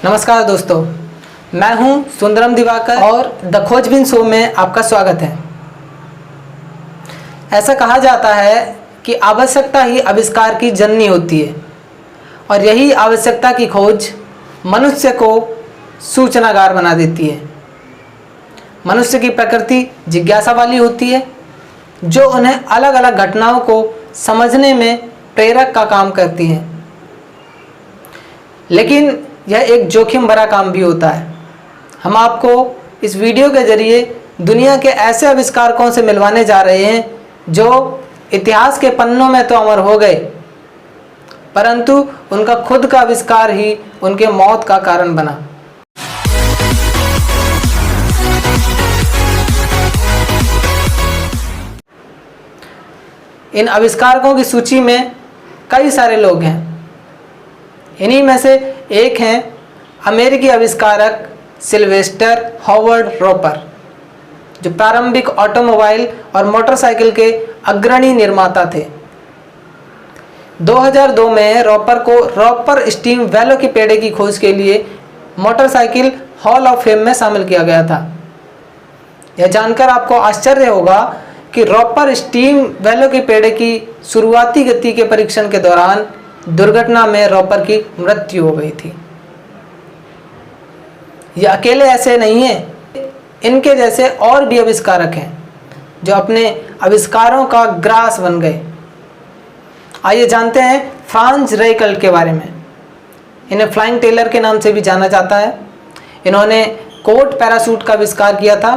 नमस्कार दोस्तों, मैं हूं सुंदरम दिवाकर और द खोजबीन शो में आपका स्वागत है। ऐसा कहा जाता है कि आवश्यकता ही आविष्कार की जननी होती है और यही आवश्यकता की खोज मनुष्य को सूचनागार बना देती है। मनुष्य की प्रकृति जिज्ञासा वाली होती है, जो उन्हें अलग अलग घटनाओं को समझने में प्रेरक का काम करती है। लेकिन यह एक जोखिम भरा काम भी होता है। हम आपको इस वीडियो के जरिए दुनिया के ऐसे आविष्कारकों से मिलवाने जा रहे हैं जो इतिहास के पन्नों में तो अमर हो गए, परंतु उनका खुद का आविष्कार ही उनके मौत का कारण बना। इन आविष्कारकों की सूची में कई सारे लोग हैं। इन्हीं में से एक हैं अमेरिकी आविष्कारक सिल्वेस्टर हॉवर्ड रोपर, जो प्रारंभिक ऑटोमोबाइल और मोटरसाइकिल के अग्रणी निर्माता थे। 2002 में रोपर को रोपर स्टीम वेलोकिपेडे की खोज के लिए मोटरसाइकिल हॉल ऑफ फेम में शामिल किया गया था। यह जानकर आपको आश्चर्य होगा कि रोपर स्टीम वेलोकिपेडे की शुरुआती गति के परीक्षण के दौरान दुर्घटना में रोपर की मृत्यु हो गई थी। ये अकेले ऐसे नहीं हैं, इनके जैसे और भी आविष्कारक हैं जो अपने आविष्कारों का ग्रास बन गए। आइए जानते हैं फ्रांज रेकल के बारे में। इन्हें फ्लाइंग टेलर के नाम से भी जाना जाता है। इन्होंने कोट पैराशूट का आविष्कार किया था,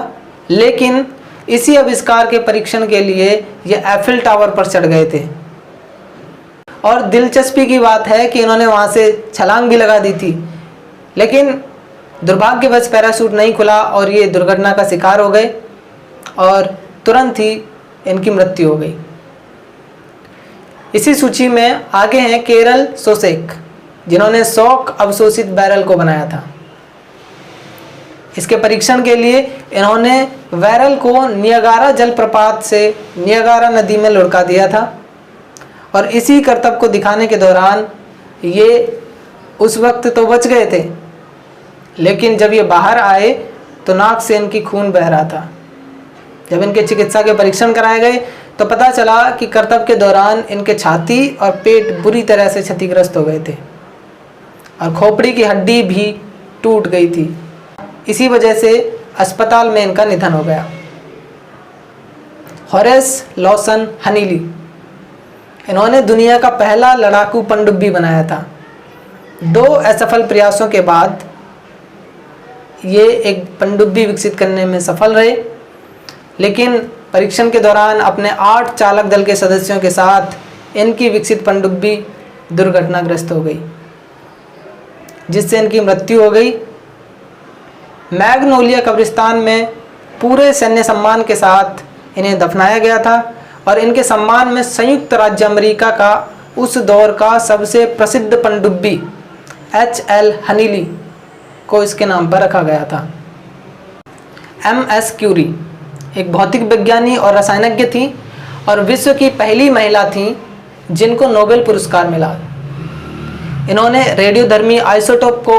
लेकिन इसी आविष्कार के परीक्षण के लिए ये एफिल टावर पर चढ़ गए थे। और दिलचस्पी की बात है कि इन्होंने वहाँ से छलांग भी लगा दी थी, लेकिन दुर्भाग्यवश पैराशूट नहीं खुला और ये दुर्घटना का शिकार हो गए और तुरंत ही इनकी मृत्यु हो गई। इसी सूची में आगे हैं केरल सोसेक, जिन्होंने शॉक अवशोषित बैरल को बनाया था। इसके परीक्षण के लिए इन्होंने बैरल को नियागारा जलप्रपात से नियागारा नदी में लुढ़का दिया था और इसी करतब को दिखाने के दौरान ये उस वक्त तो बच गए थे, लेकिन जब ये बाहर आए तो नाक से इनकी खून बह रहा था। जब इनके चिकित्सा के परीक्षण कराए गए तो पता चला कि करतब के दौरान इनके छाती और पेट बुरी तरह से क्षतिग्रस्त हो गए थे और खोपड़ी की हड्डी भी टूट गई थी। इसी वजह से अस्पताल में इनका निधन हो गया। होरेस लॉसन हनीली, इन्होंने दुनिया का पहला लड़ाकू पनडुब्बी बनाया था। 2 असफल प्रयासों के बाद ये एक पनडुब्बी विकसित करने में सफल रहे, लेकिन परीक्षण के दौरान अपने 8 चालक दल के सदस्यों के साथ इनकी विकसित पनडुब्बी दुर्घटनाग्रस्त हो गई, जिससे इनकी मृत्यु हो गई। मैग्नोलिया कब्रिस्तान में पूरे सैन्य सम्मान के साथ इन्हें दफनाया गया था और इनके सम्मान में संयुक्त राज्य अमेरिका का उस दौर का सबसे प्रसिद्ध पनडुब्बी H.L. हनीली को इसके नाम पर रखा गया था। M.S. क्यूरी एक भौतिक विज्ञानी और रसायनज्ञ थी और विश्व की पहली महिला थी जिनको नोबेल पुरस्कार मिला। इन्होंने रेडियोधर्मी आइसोटोप को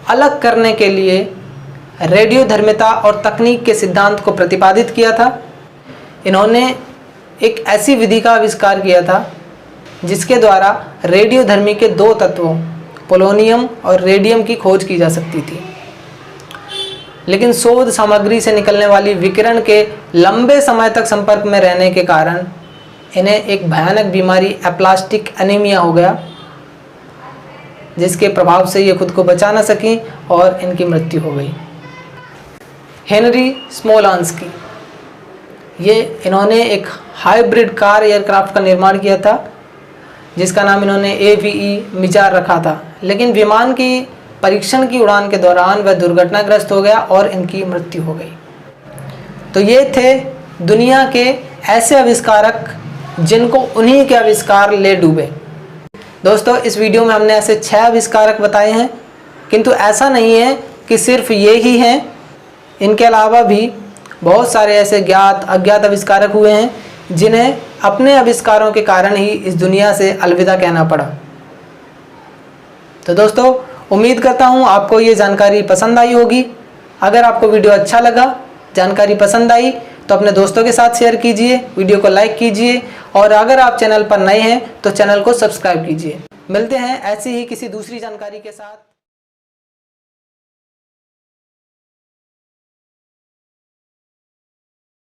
अलग करने के लिए रेडियोधर्मिता और तकनीक के सिद्धांत को प्रतिपादित किया था। इन्होंने एक ऐसी विधि का आविष्कार किया था जिसके द्वारा रेडियोधर्मी के 2 तत्वों पोलोनियम और रेडियम की खोज की जा सकती थी, लेकिन शोध सामग्री से निकलने वाली विकिरण के लंबे समय तक संपर्क में रहने के कारण इन्हें एक भयानक बीमारी एप्लास्टिक एनीमिया हो गया, जिसके प्रभाव से ये खुद को बचा न सकी और इनकी मृत्यु हो गई। हेनरी स्मोलांस्की, इन्होंने एक हाइब्रिड कार एयरक्राफ्ट का निर्माण किया था जिसका नाम इन्होंने AVE मिजार रखा था, लेकिन विमान की परीक्षण की उड़ान के दौरान वह दुर्घटनाग्रस्त हो गया और इनकी मृत्यु हो गई। तो ये थे दुनिया के ऐसे आविष्कारक जिनको उन्हीं के आविष्कार ले डूबे। दोस्तों, इस वीडियो में हमने ऐसे 6 आविष्कारक बताए हैं, किंतु ऐसा नहीं है कि सिर्फ ये ही हैं। इनके अलावा भी बहुत सारे ऐसे ज्ञात अज्ञात आविष्कारक हुए हैं जिन्हें अपने आविष्कारों के कारण ही इस दुनिया से अलविदा कहना पड़ा। तो दोस्तों, उम्मीद करता हूँ आपको ये जानकारी पसंद आई होगी। अगर आपको वीडियो अच्छा लगा, जानकारी पसंद आई तो अपने दोस्तों के साथ शेयर कीजिए, वीडियो को लाइक कीजिए और अगर आप चैनल पर नए हैं तो चैनल को सब्सक्राइब कीजिए। मिलते हैं ऐसी ही किसी दूसरी जानकारी के साथ।